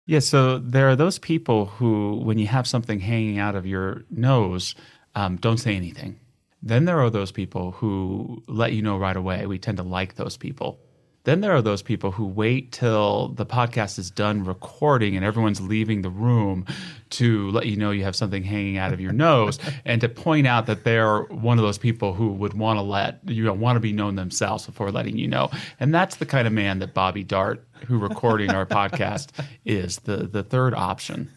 Yeah, so there are those people who, when you have something hanging out of your nose, don't say anything. Then there are those people who let you know right away. We tend to like those people. Then there are those people who wait till the podcast is done recording and everyone's leaving the room to let you know you have something hanging out of your nose and to point out that they're one of those people who would want to want to be known themselves before letting you know. And that's the kind of man that Bobby Dart, who recording our podcast, is the third option.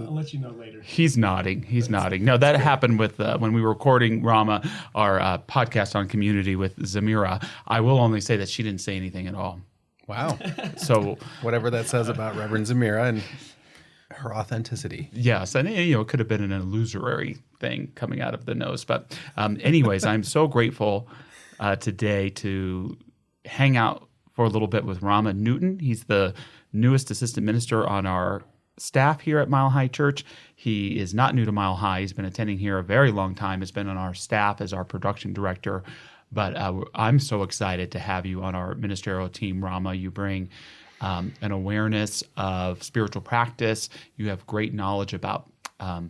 I'll let you know later. He's nodding. He's nodding. No, that happened with when we were recording Rama, our podcast on community with Zamira. I will only say that she didn't say anything at all. Wow. So whatever that says about Reverend Zamira and her authenticity. Yes, and it could have been an illusory thing coming out of the nose. But anyways, I'm so grateful today to hang out for a little bit with Rama Newton. He's the newest assistant minister on our staff here at Mile High Church. He is not new to Mile High. He's been attending here a very long time. Has been on our staff as our production director. But I'm so excited to have you on our ministerial team, Rama. You bring an awareness of spiritual practice. You have great knowledge about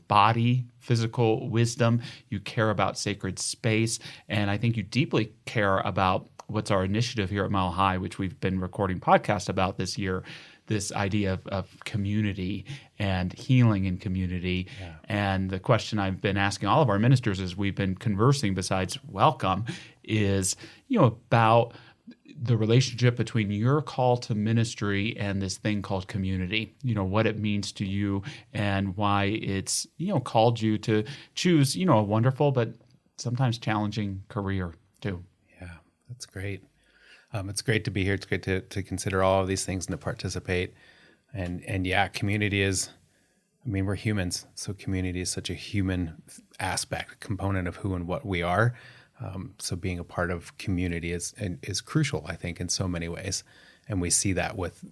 body, physical wisdom. You care about sacred space. And I think you deeply care about what's our initiative here at Mile High, which we've been recording podcasts about this year, this idea of community and healing in community. Yeah. And the question I've been asking all of our ministers as we've been conversing besides welcome is, about the relationship between your call to ministry and this thing called community, what it means to you and why it's, called you to choose, a wonderful but sometimes challenging career too. Yeah, that's great. It's great to be here. It's great to consider all of these things and to participate. And yeah, community is, we're humans. So community is such a human aspect, component of who and what we are. So being a part of community is crucial, I think, in so many ways. And we see that with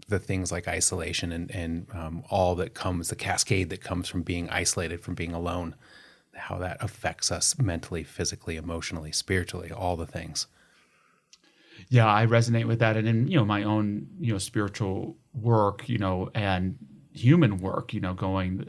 the things like isolation and all that comes, the cascade that comes from being isolated, from being alone, how that affects us mentally, physically, emotionally, spiritually, all the things. Yeah, I resonate with that. And in, my own, spiritual work, and human work, going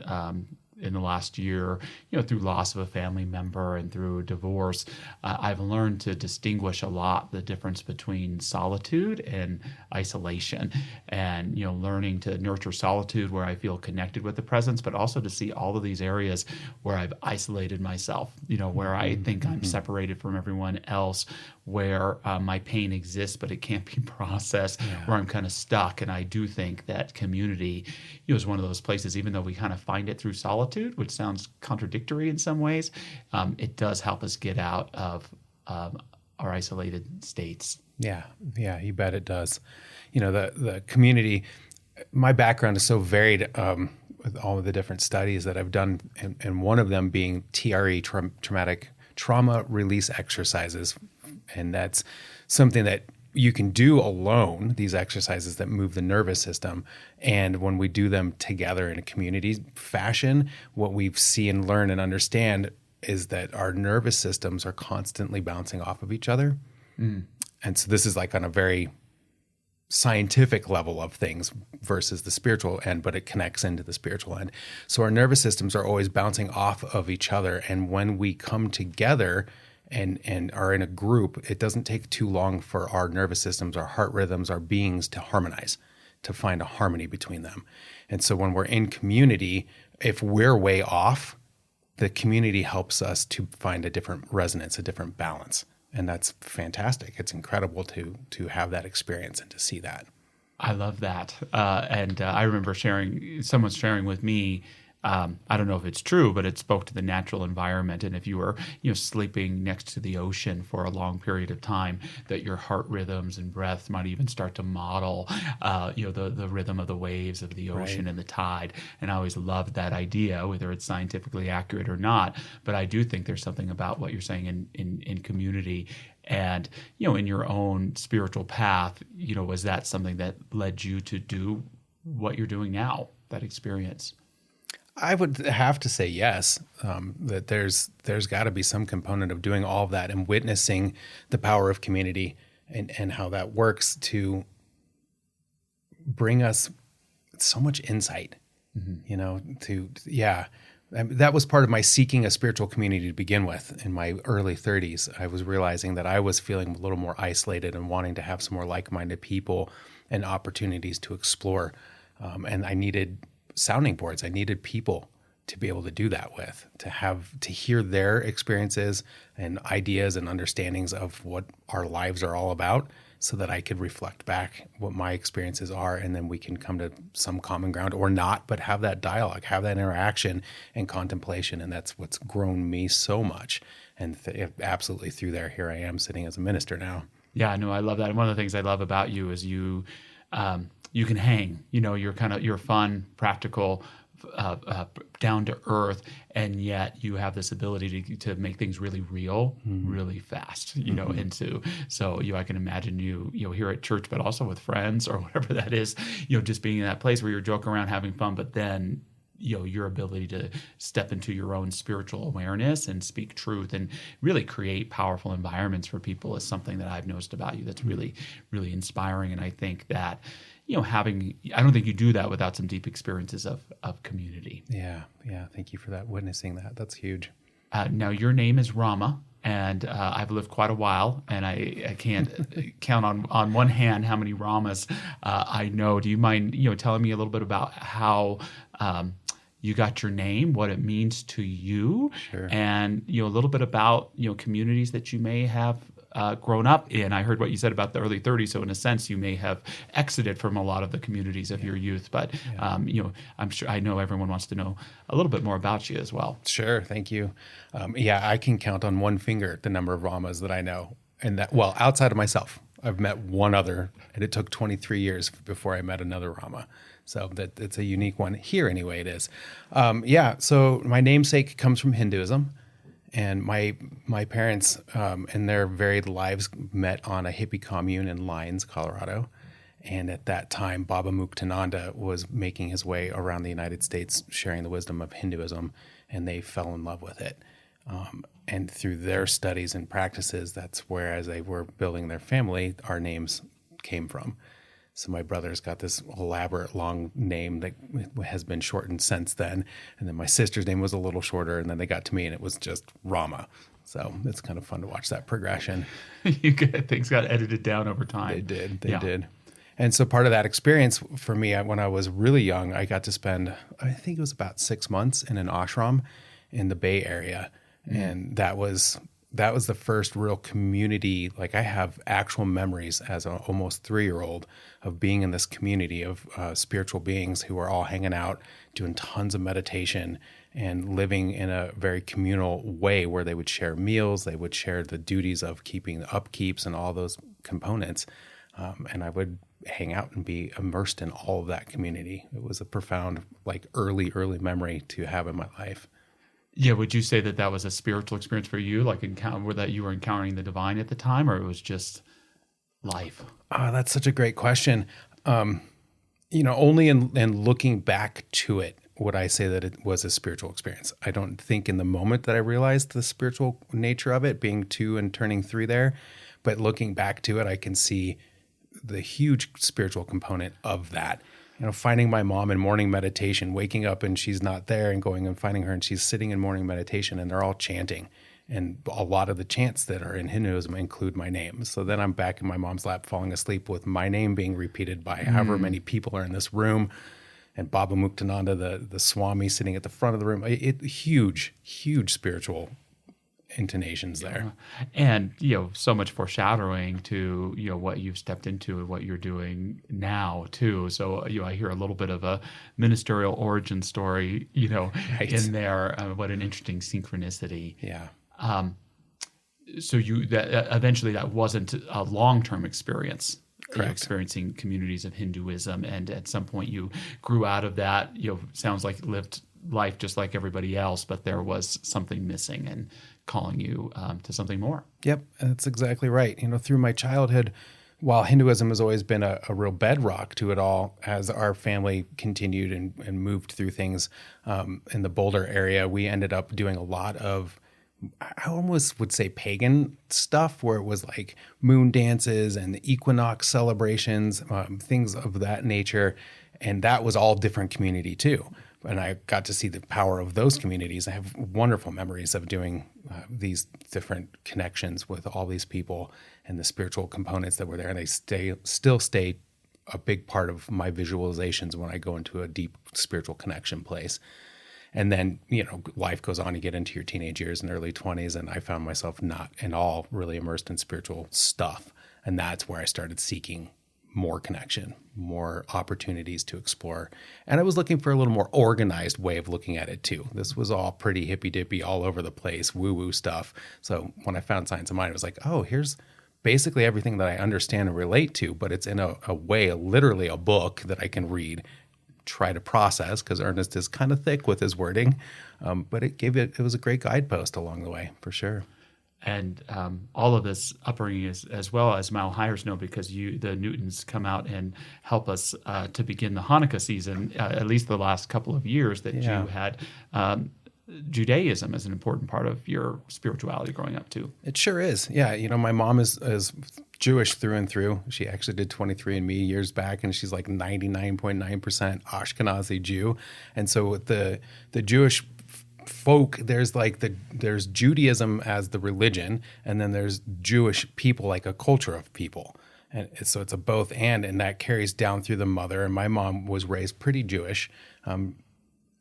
in the last year, through loss of a family member and through divorce, I've learned to distinguish a lot the difference between solitude and isolation, and learning to nurture solitude where I feel connected with the presence, but also to see all of these areas where I've isolated myself, where I think I'm separated from everyone else, where my pain exists, but it can't be processed, where I'm kind of stuck. And I do think that community is one of those places, even though we kind of find it through solitude, which sounds contradictory in some ways, it does help us get out of our isolated states. Yeah, you bet it does. The community, my background is so varied with all of the different studies that I've done, and one of them being TRE, traumatic trauma release exercises. And that's something that you can do alone, these exercises that move the nervous system. And when we do them together in a community fashion, what we see and learn and understand is that our nervous systems are constantly bouncing off of each other. Mm. And so this is like on a very scientific level of things versus the spiritual end, but it connects into the spiritual end. So our nervous systems are always bouncing off of each other. And when we come together and are in a group, it doesn't take too long for our nervous systems, our heart rhythms, our beings to harmonize, to find a harmony between them. And so when we're in community, if we're way off, the community helps us to find a different resonance, a different balance. And that's fantastic. It's incredible to have that experience and to see that. I love that. And I remember someone sharing with me, I don't know if it's true, but it spoke to the natural environment. And if you were, sleeping next to the ocean for a long period of time, that your heart rhythms and breath might even start to model, the rhythm of the waves of the ocean and the tide. And I always loved that idea, whether it's scientifically accurate or not. But I do think there's something about what you're saying in community. And, in your own spiritual path, was that something that led you to do what you're doing now, that experience? I would have to say yes, that there's got to be some component of doing all of that and witnessing the power of community and how that works to bring us so much insight, that was part of my seeking a spiritual community to begin with. In my early 30s, I was realizing that I was feeling a little more isolated and wanting to have some more like-minded people and opportunities to explore. And I needed sounding boards. I needed people to be able to do that with, to hear their experiences and ideas and understandings of what our lives are all about, so that I could reflect back what my experiences are, and then we can come to some common ground or not, but have that dialogue, have that interaction and contemplation. And that's what's grown me so much. And absolutely through there, here I am sitting as a minister now. Yeah, no, I love that. And one of the things I love about you is you can hang, you're fun, practical, down to earth, and yet you have this ability to make things really real, really fast, I can imagine you here at church, but also with friends or whatever that is, just being in that place where you're joking around, having fun, but then your ability to step into your own spiritual awareness and speak truth and really create powerful environments for people is something that I've noticed about you that's really, really inspiring. And I think that, I don't think you do that without some deep experiences of community. Yeah. Thank you for that, witnessing that. That's huge. Now, your name is Rama, and I've lived quite a while, and I can't count on one hand how many Ramas I know. Do you mind, telling me a little bit about how you got your name, what it means to you, Sure. and a little bit about communities that you may have grown up in? I heard what you said about the early 30s, so in a sense, you may have exited from a lot of the communities of your youth. But I'm sure I know everyone wants to know a little bit more about you as well. Sure, thank you. I can count on one finger the number of Ramas that I know, and outside of myself, I've met one other, and it took 23 years before I met another Rama. So that it's a unique one here, anyway. It is. So my namesake comes from Hinduism. And my parents in their varied lives met on a hippie commune in Lyons, Colorado. And at that time, Baba Muktananda was making his way around the United States, sharing the wisdom of Hinduism, and they fell in love with it. And through their studies and practices, that's where, as they were building their family, our names came from. So my brother's got this elaborate long name that has been shortened since then. And then my sister's name was a little shorter, and then they got to me and it was just Rama. So it's kind of fun to watch that progression. Things got edited down over time. They did. And so part of that experience for me, when I was really young, I got to spend, I think it was about 6 months in an ashram in the Bay Area. And that was the first real community. Like, I have actual memories as an almost 3-year-old of being in this community of spiritual beings who are all hanging out, doing tons of meditation and living in a very communal way where they would share meals, they would share the duties of keeping the upkeeps and all those components. And I would hang out and be immersed in all of that community. It was a profound, early memory to have in my life. Yeah, would you say that was a spiritual experience for you, that you were encountering the divine at the time, or it was just life? Oh, that's such a great question. Only in looking back to it would I say that it was a spiritual experience. I don't think in the moment that I realized the spiritual nature of it, being 2 and turning 3 there, but looking back to it, I can see the huge spiritual component of that. Finding my mom in morning meditation, waking up and she's not there, and going and finding her and she's sitting in morning meditation and they're all chanting. And a lot of the chants that are in Hinduism include my name. So then I'm back in my mom's lap falling asleep with my name being repeated by however many people are in this room. And Baba Muktananda, the Swami, sitting at the front of the room. Huge spiritual intonations there. And, so much foreshadowing to, what you've stepped into and what you're doing now too. So, I hear a little bit of a ministerial origin story, Right. in there. What an interesting synchronicity. Yeah. So eventually that wasn't a long-term experience. Correct. Experiencing communities of Hinduism. And at some point you grew out of that, sounds like lived life just like everybody else, but there was something missing and calling you to something more. Yep, that's exactly right. Through my childhood, while Hinduism has always been a real bedrock to it all, as our family continued and moved through things in the Boulder area, we ended up doing a lot of, I almost would say, pagan stuff, where it was like moon dances and equinox celebrations, things of that nature. And that was all different community too. And I got to see the power of those communities. I have wonderful memories of doing these different connections with all these people and the spiritual components that were there. And they still stay a big part of my visualizations when I go into a deep spiritual connection place. And then, life goes on, you get into your teenage years and early 20s, and I found myself not at all really immersed in spiritual stuff. And that's where I started seeking more connection, more opportunities to explore. And I was looking for a little more organized way of looking at it too. This was all pretty hippy-dippy, all over the place, woo-woo stuff. So when I found Science of Mind, I was like, oh, here's basically everything that I understand and relate to, but it's in a way, literally a book that I can read, try to process, because Ernest is kind of thick with his wording, but it was a great guidepost along the way, for sure. And all of this upbringing is, as well as Mile Highers know, because the Newtons come out and help us to begin the Hanukkah season, at least the last couple of years that you had. Judaism is an important part of your spirituality growing up too. It sure is. Yeah. My mom is Jewish through and through. She actually did 23andMe years back, and she's like 99.9% Ashkenazi Jew. And so with the Jewish folk, there's Judaism as the religion, and then there's Jewish people, like a culture of people. And so it's a both and that carries down through the mother. And my mom was raised pretty Jewish,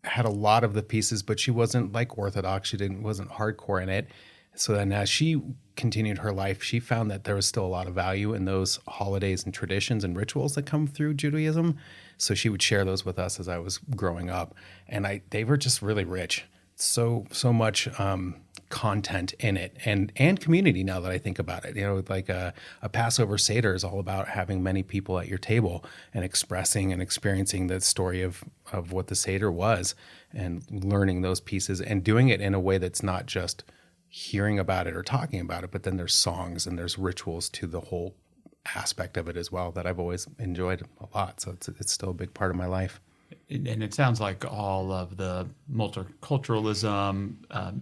had a lot of the pieces, but she wasn't like Orthodox. She wasn't hardcore in it. So then as she continued her life, she found that there was still a lot of value in those holidays and traditions and rituals that come through Judaism. So she would share those with us as I was growing up. And they were just really rich. So much content in it and community, now that I think about it. Like a Passover Seder is all about having many people at your table and expressing and experiencing the story of what the Seder was, and learning those pieces and doing it in a way that's not just hearing about it or talking about it, but then there's songs and there's rituals to the whole aspect of it as well that I've always enjoyed a lot. So it's still a big part of my life. And it sounds like all of the multiculturalism,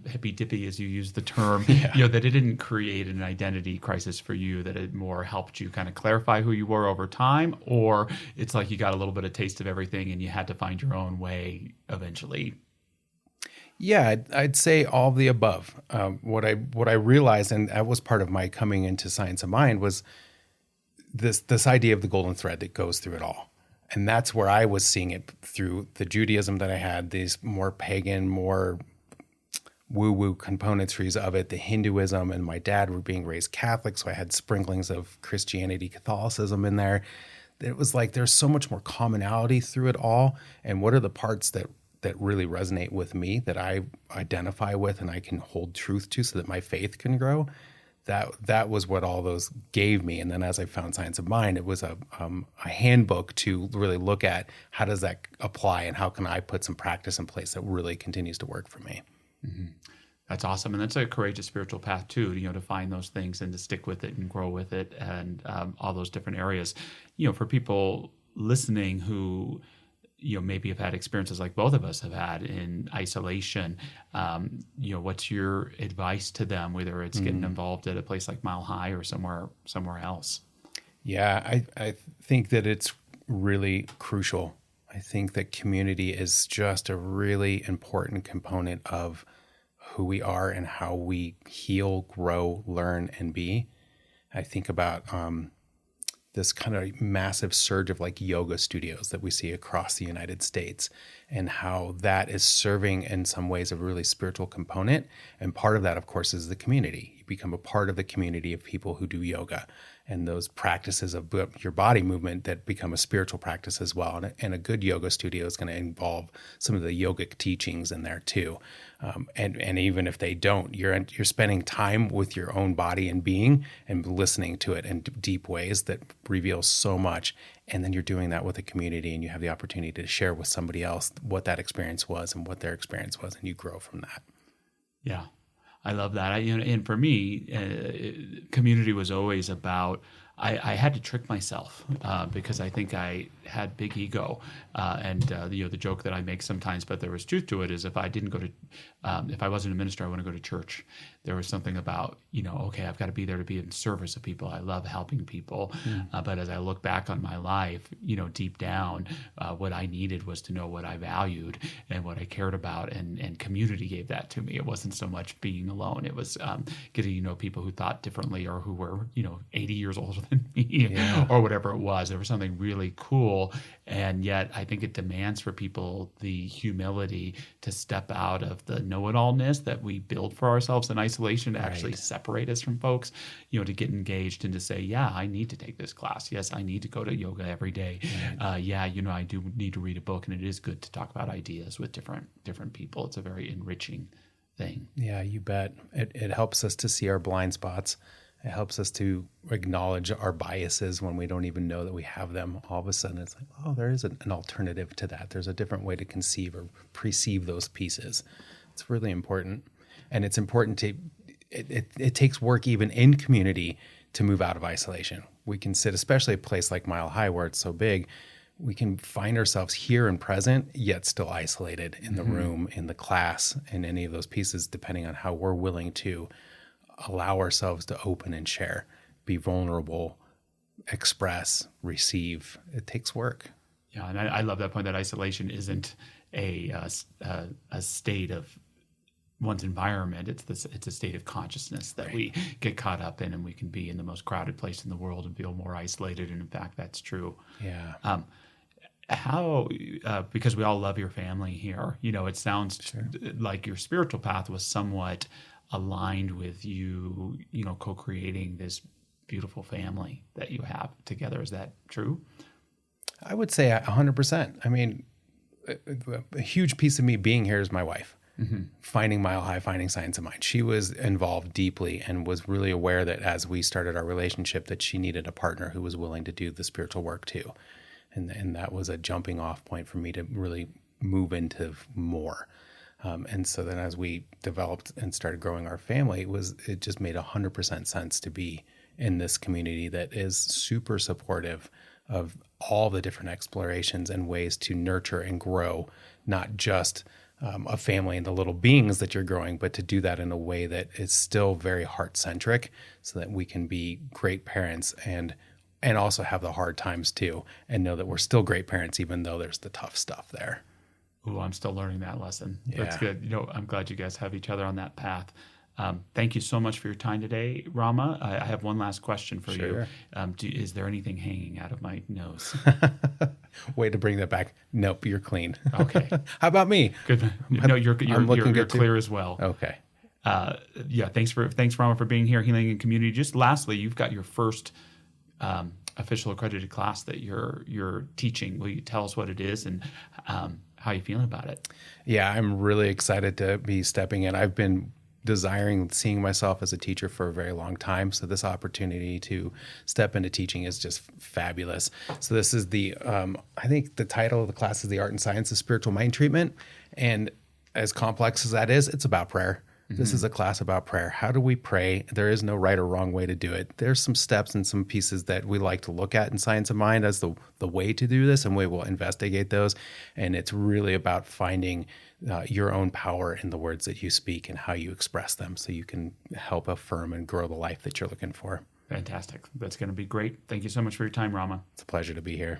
hippy-dippy, as you use the term, that it didn't create an identity crisis for you, that it more helped you kind of clarify who you were over time, or it's like you got a little bit of taste of everything and you had to find your own way eventually. Yeah, I'd say all of the above. What I realized, and that was part of my coming into Science of Mind, was this idea of the golden thread that goes through it all. And that's where I was seeing it through the Judaism that I had, these more pagan, more woo-woo componentries of it, the Hinduism, and my dad were being raised Catholic, so I had sprinklings of Christianity, Catholicism in there. It was like there's so much more commonality through it all. And what are the parts that really resonate with me, that I identify with and I can hold truth to so that my faith can grow? That was what all those gave me. And then as I found Science of Mind, it was a handbook to really look at how does that apply and how can I put some practice in place that really continues to work for me. Mm-hmm. That's awesome. And that's a courageous spiritual path too, to find those things and to stick with it and grow with it, and all those different areas. For people listening who maybe have had experiences like both of us have had in isolation, what's your advice to them, whether it's getting involved at a place like Mile High or somewhere else? Yeah, I think that it's really crucial. I think that community is just a really important component of who we are and how we heal, grow, learn, and be. I think about this kind of massive surge of like yoga studios that we see across the United States, and how that is serving in some ways a really spiritual component. And part of that, of course, is the community. You become a part of the community of people who do yoga, and those practices of your body movement that become a spiritual practice as well. And a good yoga studio is going to involve some of the yogic teachings in there too. And even if they don't, you're spending time with your own body and being and listening to it in deep ways that reveal so much. And then you're doing that with a community, and you have the opportunity to share with somebody else what that experience was and what their experience was, and you grow from that. Yeah. I love that. And for me, community was always about, I had to trick myself because I think I had big ego, and the joke that I make sometimes, but there was truth to it, is if I didn't go to, if I wasn't a minister, I want to go to church. there was something about, okay, I've got to be there to be in service of people. I love helping people. But as I look back on my life, deep down, what I needed was to know what I valued and what I cared about. And community gave that to me. It wasn't so much being alone. It was getting to know people who thought differently or who were, 80 years older than me or whatever it was. There was something really cool. And yet I think it demands for people the humility to step out of the know-it-allness that we build for ourselves in isolation to actually separate us from folks, to get engaged and to say, yeah, I need to take this class. Yes, I need to go to yoga every day. I do need to read a book, and it is good to talk about ideas with different people. It's a very enriching thing. Yeah, you bet. It helps us to see our blind spots. It helps us to acknowledge our biases when we don't even know that we have them. All of a sudden, it's like, oh, there is an alternative to that. There's a different way to conceive or perceive those pieces. It's really important. And it's important to, it takes work even in community to move out of isolation. We can sit, especially a place like Mile High where it's so big, we can find ourselves here and present, yet still isolated in the room, in the class, in any of those pieces, depending on how we're willing to allow ourselves to open and share, be vulnerable, express, receive. It takes work. Yeah, and I love that point that isolation isn't a state of one's environment. It's a state of consciousness that we get caught up in, and we can be in the most crowded place in the world and feel more isolated. And in fact, that's true. Yeah. How, because we all love your family here, it sounds like your spiritual path was somewhat aligned with you, co-creating this beautiful family that you have together. Is that true? I would say 100%. I mean, a huge piece of me being here is my wife. Finding Mile High, finding Science of Mind. She was involved deeply and was really aware that as we started our relationship that she needed a partner who was willing to do the spiritual work too. And that was a jumping off point for me to really move into more. And so then as we developed and started growing our family, it just made 100% sense to be in this community that is super supportive of all the different explorations and ways to nurture and grow, not just a family and the little beings that you're growing, but to do that in a way that is still very heart-centric so that we can be great parents and also have the hard times too, and know that we're still great parents even though there's the tough stuff there. Ooh, I'm still learning that lesson. Yeah. That's good. I'm glad you guys have each other on that path. Thank you so much for your time today, Rama. I have one last question for you. Is there anything hanging out of my nose? Way to bring that back. Nope, you're clean. Okay. How about me? Good. No, you're clear as well. Okay. Thanks, Rama, for being here, Healing in Community. Just lastly, you've got your first official accredited class that you're teaching. Will you tell us what it is and how you feeling about it? Yeah, I'm really excited to be stepping in. I've been seeing myself as a teacher for a very long time. So this opportunity to step into teaching is just fabulous. So this is I think the title of the class is The Art and Science of Spiritual Mind Treatment. And as complex as that is, it's about prayer. This is a class about prayer. How do we pray? There is no right or wrong way to do it. There's some steps and some pieces that we like to look at in Science of Mind as the way to do this, and we will investigate those. And it's really about finding your own power in the words that you speak and how you express them so you can help affirm and grow the life that you're looking for. Fantastic. That's going to be great. Thank you so much for your time, Rama. It's a pleasure to be here.